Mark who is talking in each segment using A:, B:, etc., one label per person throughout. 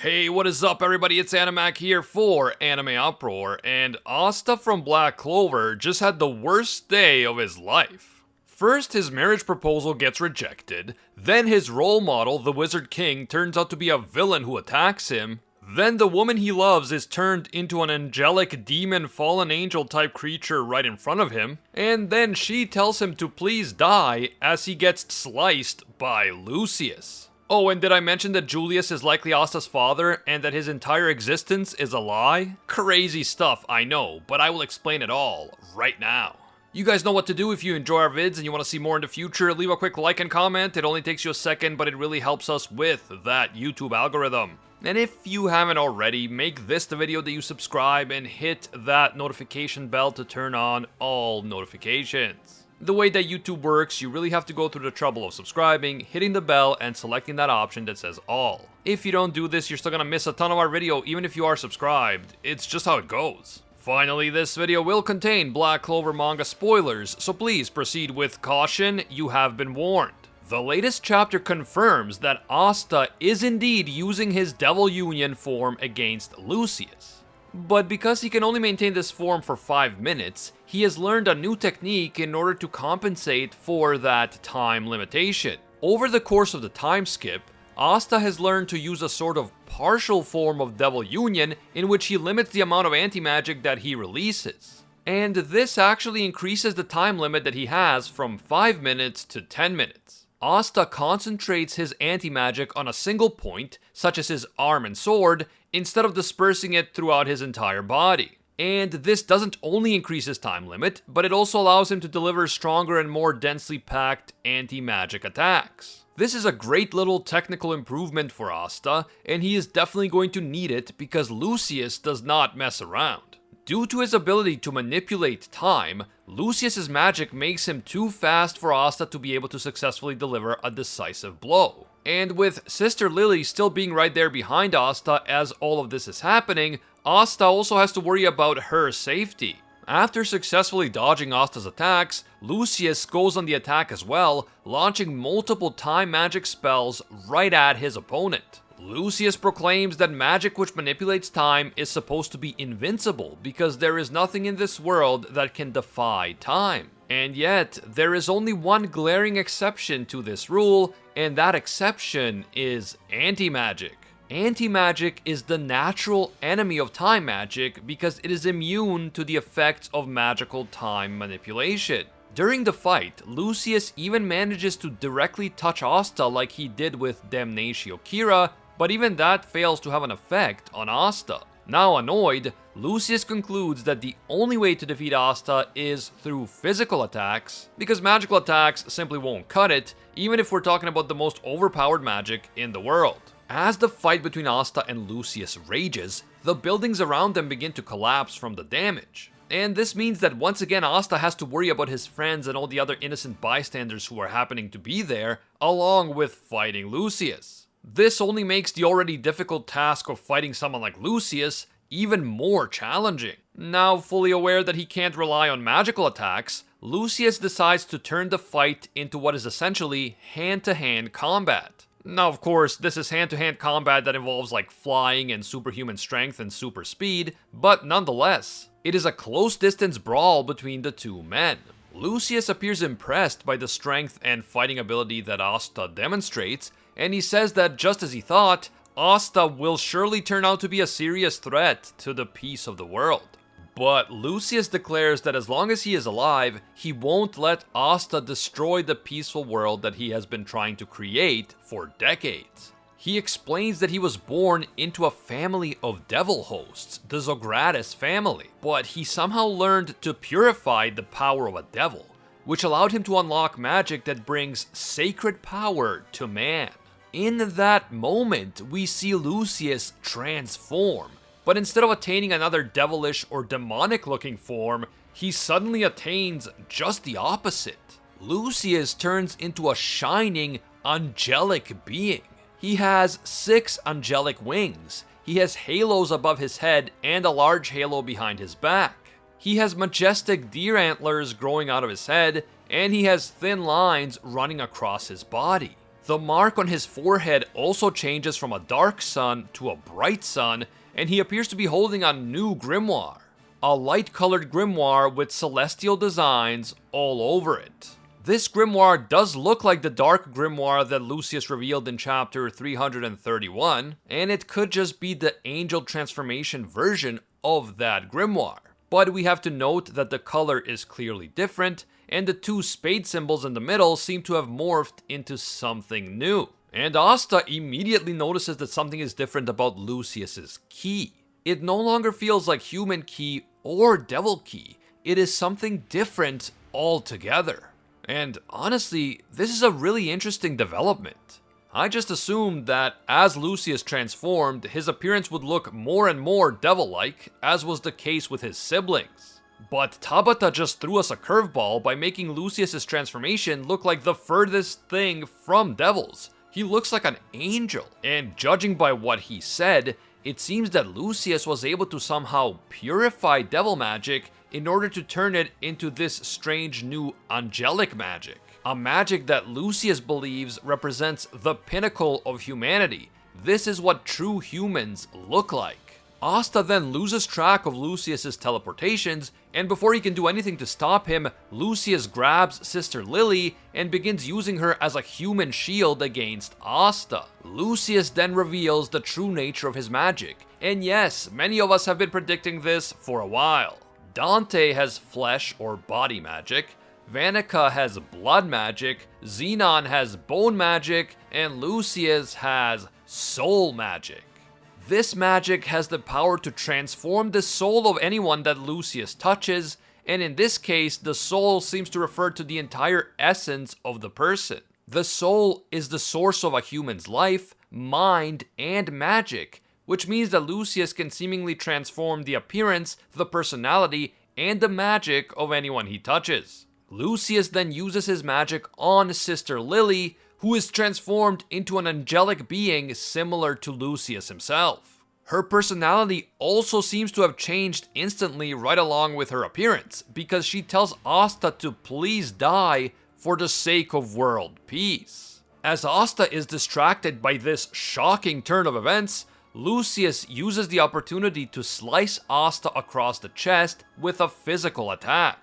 A: Hey, what is up everybody, it's ℂ𝕂𝔻𝔻 here for Anime Uproar, and Asta from Black Clover just had the worst day of his life. First, his marriage proposal gets rejected, then his role model, the Wizard King, turns out to be a villain who attacks him, then the woman he loves is turned into an angelic demon fallen angel type creature right in front of him, and then she tells him to please die as he gets sliced by Lucius. Oh, and did I mention that Julius is likely Asta's father and that his entire existence is a lie? Crazy stuff, I know, but I will explain it all right now. You guys know what to do if you enjoy our vids and you want to see more in the future. Leave a quick like and comment. It only takes you a second, but it really helps us with that YouTube algorithm. And if you haven't already, make this the video that you subscribe and hit that notification bell to turn on all notifications. The way that YouTube works, you really have to go through the trouble of subscribing, hitting the bell, and selecting that option that says all. If you don't do this, you're still gonna miss a ton of our video even if you are subscribed. It's just how it goes. Finally, this video will contain Black Clover manga spoilers, so please proceed with caution, you have been warned. The latest chapter confirms that Asta is indeed using his Devil Union form against Lucius. But because he can only maintain this form for 5 minutes, he has learned a new technique in order to compensate for that time limitation. Over the course of the time skip, Asta has learned to use a sort of partial form of Devil Union in which he limits the amount of anti-magic that he releases. And this actually increases the time limit that he has from 5 minutes to 10 minutes. Asta concentrates his anti-magic on a single point, such as his arm and sword, instead of dispersing it throughout his entire body. And this doesn't only increase his time limit, but it also allows him to deliver stronger and more densely packed anti-magic attacks. This is a great little technical improvement for Asta, and he is definitely going to need it because Lucius does not mess around. Due to his ability to manipulate time, Lucius's magic makes him too fast for Asta to be able to successfully deliver a decisive blow. And with Sister Lily still being right there behind Asta as all of this is happening, Asta also has to worry about her safety. After successfully dodging Asta's attacks, Lucius goes on the attack as well, launching multiple time magic spells right at his opponent. Lucius proclaims that magic which manipulates time is supposed to be invincible because there is nothing in this world that can defy time. And yet, there is only one glaring exception to this rule, and that exception is anti-magic. Anti-magic is the natural enemy of time magic because it is immune to the effects of magical time manipulation. During the fight, Lucius even manages to directly touch Asta like he did with ℂ𝕂𝔻𝔻, but even that fails to have an effect on Asta. Now annoyed, Lucius concludes that the only way to defeat Asta is through physical attacks, because magical attacks simply won't cut it, even if we're talking about the most overpowered magic in the world. As the fight between Asta and Lucius rages, the buildings around them begin to collapse from the damage. And this means that once again Asta has to worry about his friends and all the other innocent bystanders who are happening to be there, along with fighting Lucius. This only makes the already difficult task of fighting someone like Lucius even more challenging. Now fully aware that he can't rely on magical attacks, Lucius decides to turn the fight into what is essentially hand-to-hand combat. Now of course, this is hand-to-hand combat that involves like flying and superhuman strength and super speed, but nonetheless, it is a close-distance brawl between the two men. Lucius appears impressed by the strength and fighting ability that Asta demonstrates, and he says that just as he thought, Asta will surely turn out to be a serious threat to the peace of the world. But Lucius declares that as long as he is alive, he won't let Asta destroy the peaceful world that he has been trying to create for decades. He explains that he was born into a family of devil hosts, the ℂ𝕂𝔻𝔻 family, but he somehow learned to purify the power of a devil, which allowed him to unlock magic that brings sacred power to man. In that moment, we see Lucius transform, but instead of attaining another devilish or demonic-looking form, he suddenly attains just the opposite. Lucius turns into a shining, angelic being. He has 6 angelic wings. He has halos above his head and a large halo behind his back. He has majestic deer antlers growing out of his head, and he has thin lines running across his body. The mark on his forehead also changes from a dark sun to a bright sun, and he appears to be holding a new grimoire. A light-colored grimoire with celestial designs all over it. This grimoire does look like the dark grimoire that Lucius revealed in chapter 331, and it could just be the angel transformation version of that grimoire. But we have to note that the color is clearly different, and the two spade symbols in the middle seem to have morphed into something new. And Asta immediately notices that something is different about Lucius's key. It no longer feels like human key or devil key. It is something different altogether. And honestly, this is a really interesting development. I just assumed that as Lucius transformed, his appearance would look more and more devil-like, as was the case with his siblings. But Tabata just threw us a curveball by making Lucius's transformation look like the furthest thing from devils. He looks like an angel, and judging by what he said, it seems that Lucius was able to somehow purify devil magic in order to turn it into this strange new angelic magic. A magic that Lucius believes represents the pinnacle of humanity. This is what true humans look like. Asta then loses track of Lucius's teleportations, and before he can do anything to stop him, Lucius grabs Sister Lily and begins using her as a human shield against Asta. Lucius then reveals the true nature of his magic, and yes, many of us have been predicting this for a while. Dante has flesh or body magic, Vanica has blood magic, Xenon has bone magic, and Lucius has soul magic. This magic has the power to transform the soul of anyone that Lucius touches, and in this case, the soul seems to refer to the entire essence of the person. The soul is the source of a human's life, mind, and magic, which means that Lucius can seemingly transform the appearance, the personality, and the magic of anyone he touches. Lucius then uses his magic on Sister Lily, who is transformed into an angelic being similar to Lucius himself. Her personality also seems to have changed instantly right along with her appearance, because she tells Asta to please die for the sake of world peace. As Asta is distracted by this shocking turn of events, Lucius uses the opportunity to slice Asta across the chest with a physical attack.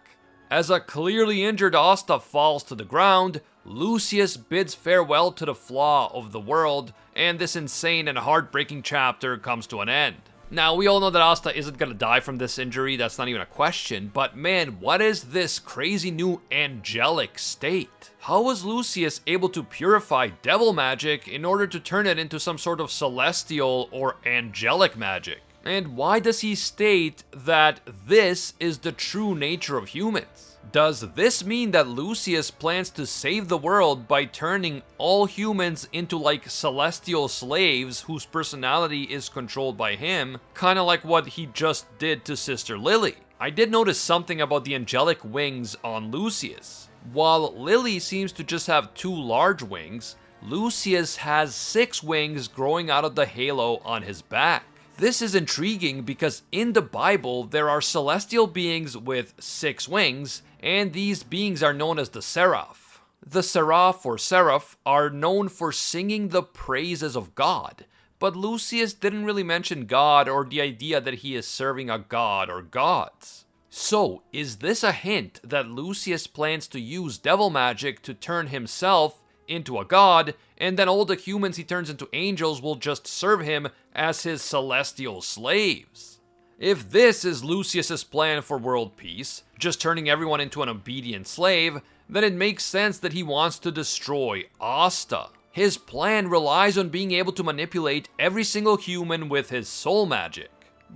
A: As a clearly injured Asta falls to the ground, Lucius bids farewell to the flaw of the world, and this insane and heartbreaking chapter comes to an end. Now, we all know that Asta isn't gonna die from this injury, that's not even a question, but man, what is this crazy new angelic state? How was Lucius able to purify devil magic in order to turn it into some sort of celestial or angelic magic? And why does he state that this is the true nature of humans? Does this mean that Lucius plans to save the world by turning all humans into like celestial slaves whose personality is controlled by him, kind of like what he just did to Sister Lily? I did notice something about the angelic wings on Lucius. While Lily seems to just have 2 large wings, Lucius has 6 wings growing out of the halo on his back. This is intriguing because in the Bible, there are celestial beings with 6 wings, and these beings are known as the seraph. The seraph or seraph are known for singing the praises of God, but Lucius didn't really mention God or the idea that he is serving a god or gods. So, is this a hint that Lucius plans to use devil magic to turn himself into a god, and then all the humans he turns into angels will just serve him as his celestial slaves? If this is Lucius's plan for world peace, just turning everyone into an obedient slave, then it makes sense that he wants to destroy Asta. His plan relies on being able to manipulate every single human with his soul magic.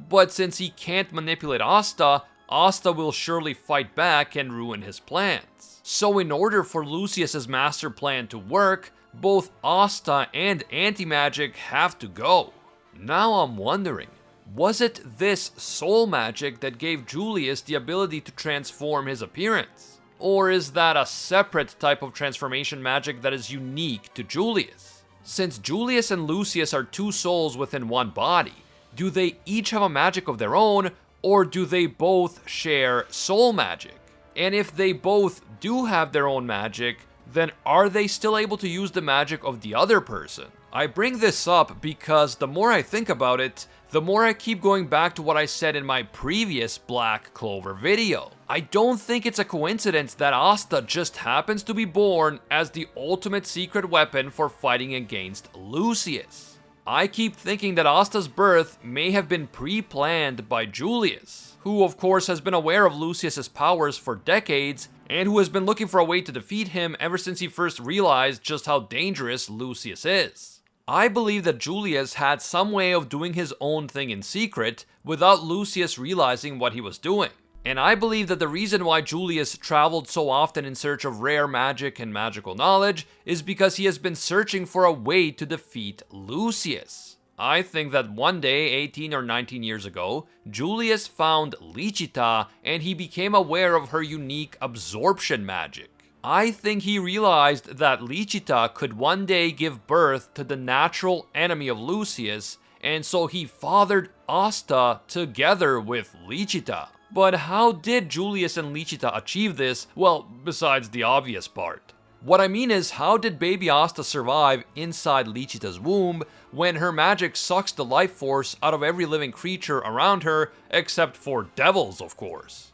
A: But since he can't manipulate Asta, Asta will surely fight back and ruin his plans. So in order for Lucius's master plan to work, both Asta and anti-magic have to go. Now I'm wondering, was it this soul magic that gave Julius the ability to transform his appearance? Or is that a separate type of transformation magic that is unique to Julius? Since Julius and Lucius are 2 souls within one body, do they each have a magic of their own, or do they both share soul magic? And if they both do have their own magic, then are they still able to use the magic of the other person? I bring this up because the more I think about it, the more I keep going back to what I said in my previous Black Clover video. I don't think it's a coincidence that Asta just happens to be born as the ultimate secret weapon for fighting against Lucius. I keep thinking that Asta's birth may have been pre-planned by Julius, who of course has been aware of Lucius's powers for decades and who has been looking for a way to defeat him ever since he first realized just how dangerous Lucius is. I believe that Julius had some way of doing his own thing in secret without Lucius realizing what he was doing. And I believe that the reason why Julius traveled so often in search of rare magic and magical knowledge is because he has been searching for a way to defeat Lucius. I think that one day, 18 or 19 years ago, Julius found ℂ𝕂𝔻𝔻 and he became aware of her unique absorption magic. I think he realized that ℂ𝕂𝔻𝔻 could one day give birth to the natural enemy of Lucius, and so he fathered Asta together with ℂ𝕂𝔻𝕻. But how did Julius and ℂ𝕂𝕻𝔻 achieve this? Well, besides the obvious part. What I mean is, how did baby Asta survive inside ℂ𝕂𝕻𝕻's womb when her magic sucks the life force out of every living creature around her, except for devils, of course?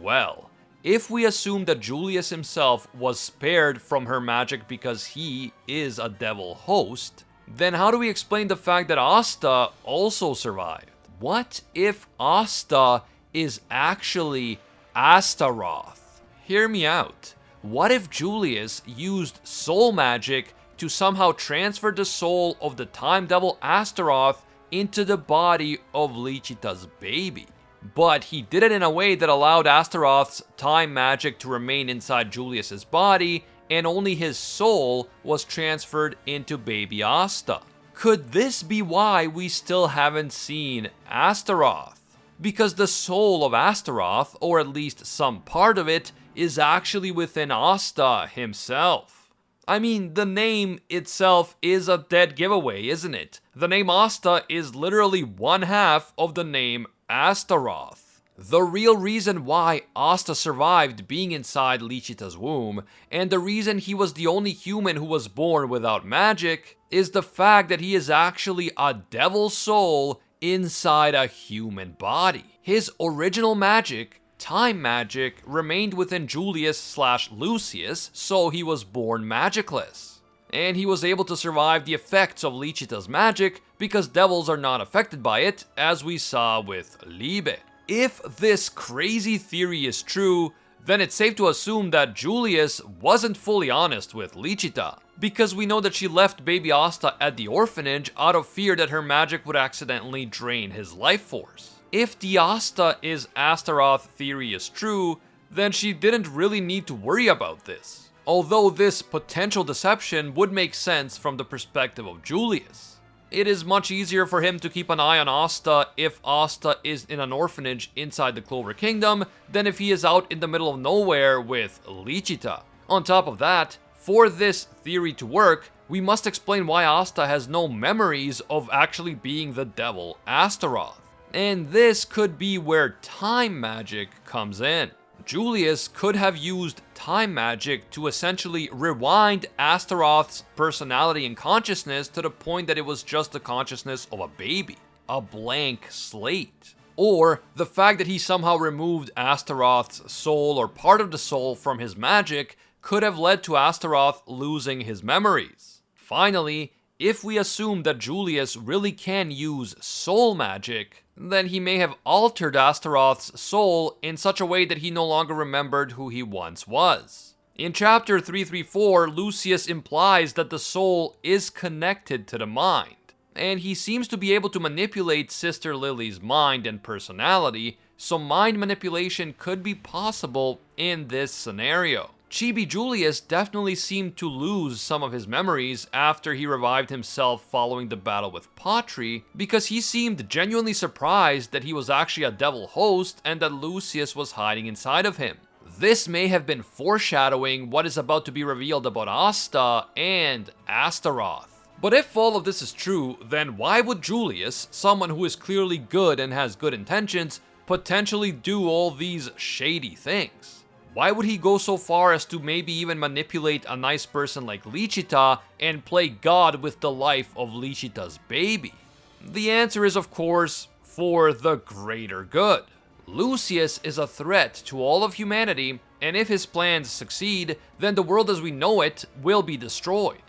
A: Well, if we assume that Julius himself was spared from her magic because he is a devil host, then how do we explain the fact that Asta also survived? What if Asta is actually ASTAROTH? Hear me out. What if Julius used soul magic to somehow transfer the soul of the time devil Astaroth into the body of ℂ𝕂𝕻𝕻's baby? But he did it in a way that allowed Astaroth's time magic to remain inside Julius's body, and only his soul was transferred into baby Asta. Could this be why we still haven't seen Astaroth? Because the soul of Astaroth, or at least some part of it, is actually within Asta himself. I mean, the name itself is a dead giveaway, isn't it? The name Asta is literally one half of the name Astaroth. The real reason why Asta survived being inside ℂ𝕂𝕻𝕻's womb, and the reason he was the only human who was born without magic, is the fact that he is actually a devil soul inside a human body. His original magic, time magic, remained within Julius/Lucius, so he was born magicless. And he was able to survive the effects of ℂ𝕂𝕻𝕻's magic because devils are not affected by it, as we saw with Liebe. If this crazy theory is true, then it's safe to assume that Julius wasn't fully honest with ℂ𝕂𝕻𝕻, because we know that she left baby Asta at the orphanage out of fear that her magic would accidentally drain his life force. If the Asta is Astaroth theory is true, then she didn't really need to worry about this. Although this potential deception would make sense from the perspective of Julius. It is much easier for him to keep an eye on Asta if Asta is in an orphanage inside the Clover Kingdom than if he is out in the middle of nowhere with ℂ𝕂𝕻𝕻. On top of that, for this theory to work, we must explain why Asta has no memories of actually being the devil Astaroth. And this could be where time magic comes in. Julius could have used time magic to essentially rewind Astaroth's personality and consciousness to the point that it was just the consciousness of a baby, a blank slate. Or the fact that he somehow removed Astaroth's soul or part of the soul from his magic could have led to Astaroth losing his memories. Finally, if we assume that Julius really can use soul magic, then he may have altered Astaroth's soul in such a way that he no longer remembered who he once was. In chapter 334, Lucius implies that the soul is connected to the mind, and he seems to be able to manipulate Sister Lily's mind and personality, so mind manipulation could be possible in this scenario. Chibi Julius definitely seemed to lose some of his memories after he revived himself following the battle with Patri, because he seemed genuinely surprised that he was actually a devil host and that Lucius was hiding inside of him. This may have been foreshadowing what is about to be revealed about Asta and Astaroth. But if all of this is true, then why would Julius, someone who is clearly good and has good intentions, potentially do all these shady things? Why would he go so far as to maybe even manipulate a nice person like ℂ𝕂𝔻𝔻 and play God with the life of ℂ𝕂𝕻𝕻's baby? The answer is, of course, for the greater good. Lucius is a threat to all of humanity, and if his plans succeed, then the world as we know it will be destroyed.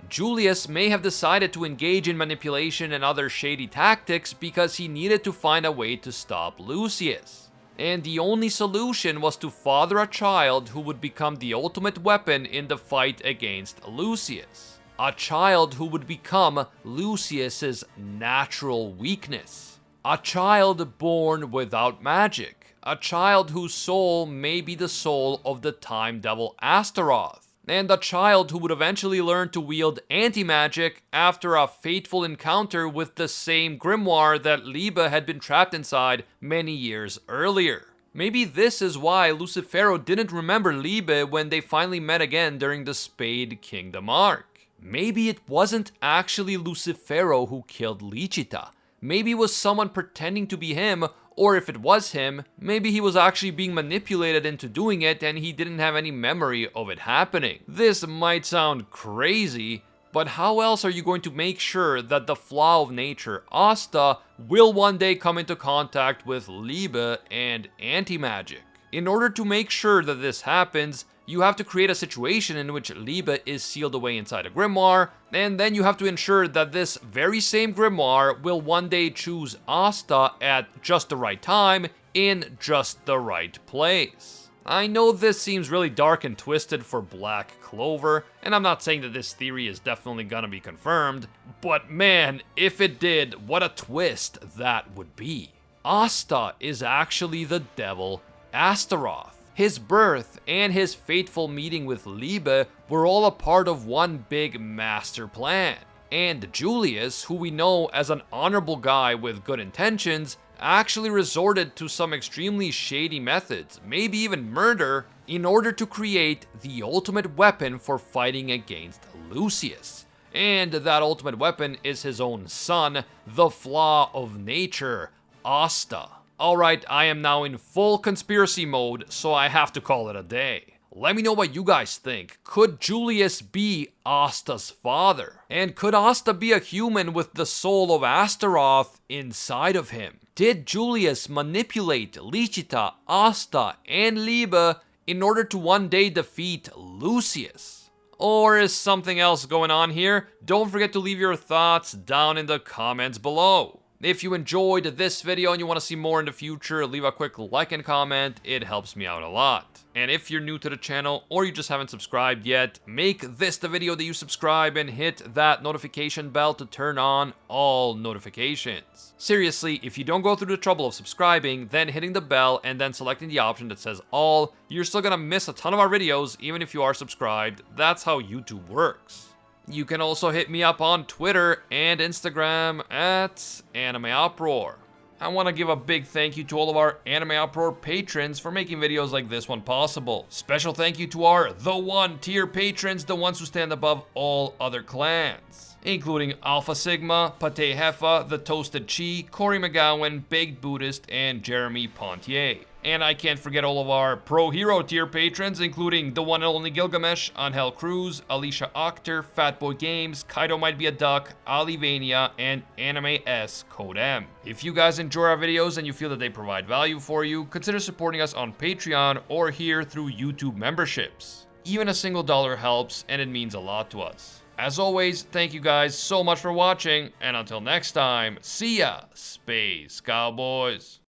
A: Julius may have decided to engage in manipulation and other shady tactics because he needed to find a way to stop Lucius. And the only solution was to father a child who would become the ultimate weapon in the fight against Lucius. A child who would become Lucius's natural weakness. A child born without magic. A child whose soul may be the soul of the time devil ASTAROTH. And a child who would eventually learn to wield anti-magic after a fateful encounter with the same grimoire that ℂ𝕂𝕻𝔻 had been trapped inside many years earlier. Maybe this is why Lucifero didn't remember ℂ𝕂𝕻𝕻 when they finally met again during the Spade Kingdom arc. Maybe it wasn't actually Lucifero who killed ℂ𝕂𝕻𝕻. Maybe it was someone pretending to be him, or if it was him, maybe he was actually being manipulated into doing it and he didn't have any memory of it happening. This might sound crazy, but how else are you going to make sure that the flaw of nature, Asta, will one day come into contact with ℂ𝕂𝕻𝕻 and anti-magic? In order to make sure that this happens, you have to create a situation in which ℂ𝕂𝕻𝕻 is sealed away inside a grimoire, and then you have to ensure that this very same grimoire will one day choose Asta at just the right time, in just the right place. I know this seems really dark and twisted for Black Clover, and I'm not saying that this theory is definitely gonna be confirmed, but man, if it did, what a twist that would be. Asta is actually the devil ASTAROTH. His birth and his fateful meeting with ℂ𝕂𝕻𝕻 were all a part of one big master plan. And Julius, who we know as an honorable guy with good intentions, actually resorted to some extremely shady methods, maybe even murder, in order to create the ultimate weapon for fighting against Lucius. And that ultimate weapon is his own son, the flaw of nature, Asta. Alright, I am now in full conspiracy mode, so I have to call it a day. Let me know what you guys think. Could Julius be Asta's father? And could Asta be a human with the soul of Astaroth inside of him? Did Julius manipulate ℂ𝕂𝕻𝕻, Asta, and ℂ𝕂𝕻𝕻 in order to one day defeat Lucius? Or is something else going on here? Don't forget to leave your thoughts down in the comments below. If you enjoyed this video and you want to see more in the future, leave a quick like and comment, it helps me out a lot. And if you're new to the channel or you just haven't subscribed yet, make this the video that you subscribe and hit that notification bell to turn on all notifications. Seriously, if you don't go through the trouble of subscribing, then hitting the bell and then selecting the option that says all, you're still gonna miss a ton of our videos even if you are subscribed. That's how YouTube works. You can also hit me up on Twitter and Instagram at ℂ𝕂𝕋℺roar. I want to give a big thank you to all of our ℂ𝕂𝕋roar patrons for making videos like this one possible. Special thank you to our The One tier patrons, the ones who stand above all other clans, including Alpha Sigma, Pate Heffa, The Toasted Chi, Corey McGowan, Baked Buddhist, and Jeremy Pontier. And I can't forget all of our Pro Hero tier patrons, including the one and only ℂ𝕂𝕋, Angel Cruz, Alicia Octor, Fatboy Games, Kaido Might Be a Duck, Alivania, and Anime S Code M. If you guys enjoy our videos and you feel that they provide value for you, consider supporting us on Patreon or here through YouTube memberships. Even a single dollar helps, and it means a lot to us. As always, thank you guys so much for watching, and until next time, see ya, Space Cowboys.